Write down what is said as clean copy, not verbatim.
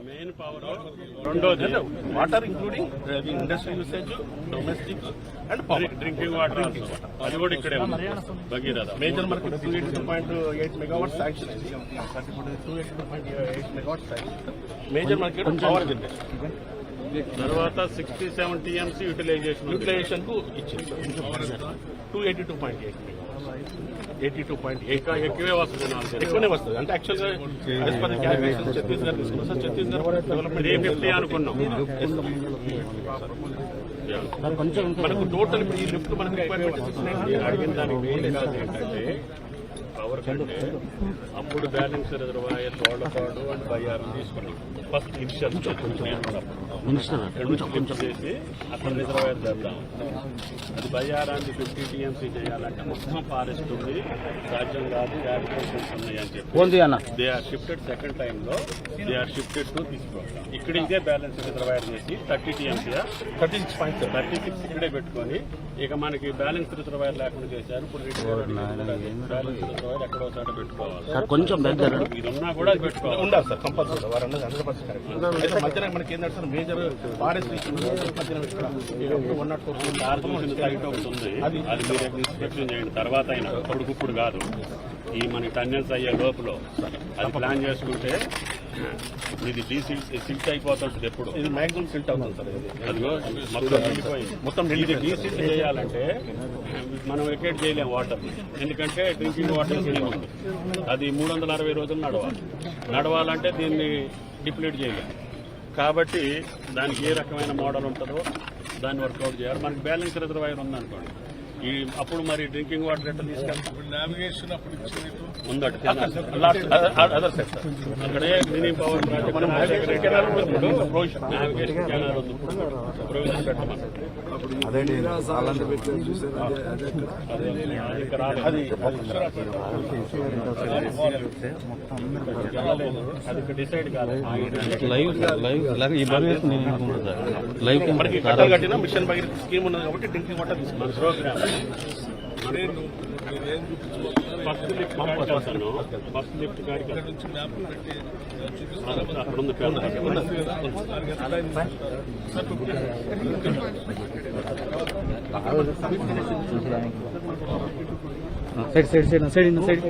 Main power. రెండోది water including industry usage, domestic and drinking water. అది కూడా ఇక్కడే ఉంది. Bhagiratha major market 282.8 megawatts sanction. 282.8 megawatts sanction major market power generation. తర్వాత 67 TMC utilisation కు ఇచ్చింది. 282.8 82.8 ఎక్కువే వస్తుంది. ఎక్కువనే వస్తుంది. అంటే యాక్చువల్గా ఛత్తీస్గఢ్ తీసుకున్నాం సార్. ఛత్తీస్గఢ్ డెవలప్మెంట్ 350 అనుకున్నాం. మనకు టోటల్ ఈ లిఫ్ట్ మనకు అడిగిన దానికి మెయిన్ కాదు ఏంటంటే పవర్ కంటే అప్పుడు బ్యాలెన్స్ రిజర్వాయర్ తోడపాడు అండ్ బయ్యారం తీసుకున్నాం. ఫస్ట్ ఇనిషియల్ చేసి అక్కడ రిజర్వాయర్ చేద్దాం. అది బయ్యారాన్ని 50 టీఎంసీ చేయాలంటే మొత్తం ఫారెస్ట్ ఉంది, సాధ్యం కాదు, అప్లికేషన్స్ ఉన్నాయి అని చెప్పి they are shifted. Second time లో దే ఆర్ షిఫ్టెడ్ టు తీసుకోవాలి. ఇక్కడ ఇదే బ్యాలెన్స్ రిజర్వాయర్ చేసి 30 టీఎంసీ 36 ఇక్కడే పెట్టుకొని ఇక మనకి బ్యాలెన్స్ రిజర్వాయర్ లేకుండా చేశారు. ఇప్పుడు బ్యాలెన్స్ రిజర్వాయర్ ఎక్కడో చోట పెట్టుకోవాలి. కొంచెం ఇది ఉన్నా కూడా అది పెట్టుకోవాలి. ఉండాలి సార్ కంపల్సరీ. వారు అన్నది 100% మధ్యన మనకి ఏంటంటే సార్ మేజర్ ఫారెస్ట్ సైట్ ఒకటి ఉంది. అది మీరు ఇన్స్పెక్షన్ చేయండి తర్వాత అయినా, ఇప్పుడు కాదు. ఈ మనకి టన్నెల్స్ అయ్యే లోపల అది ప్లాన్ చేసుకుంటే ఇది సిల్ట్ అయిపోతుంది. ఎప్పుడు ఇది మాక్సిమం సిల్ట్ అవుతుంది సార్. అదిగో మొత్తం ఇది డీసిల్ట్ చేయాలంటే మనం వెకేట్ చేయలేం వాటర్. ఎందుకంటే డ్రింకింగ్ వాటర్ స్కీమ్ ఉంది. అది 360 రోజులు నడవాలంటే దీన్ని డిప్లీట్ చేయలేం. కాబట్టి దానికి ఏ రకమైన మోడల్ ఉంటుందో దాన్ని వర్కౌట్ చేయాలి. మనకి బ్యాలెన్స్ రిజర్వాయర్ ఉందనుకోండి, ఈ అప్పుడు మరి డ్రింకింగ్ వాటర్ ఎట్లా తీసుకెళ్తాం? నావిగేషన్ అప్పుడు ఉందట అక్కడే mini power project navigation canal ఉంది. ప్రొవిజన్ పెట్టమన్నారు. అది డిసైడ్ కాలేదు. మనకి కట్టలు కట్టిన మిషన్ భగీరథ స్కీమ్ ఉన్నది కాబట్టి డ్రింకింగ్ వాటర్ తీసుకున్నాను ప్రోగ్రామ్. ఫస్ట్ లిఫ్ట్ కాడికి అక్కడ ఉంది. సైడ్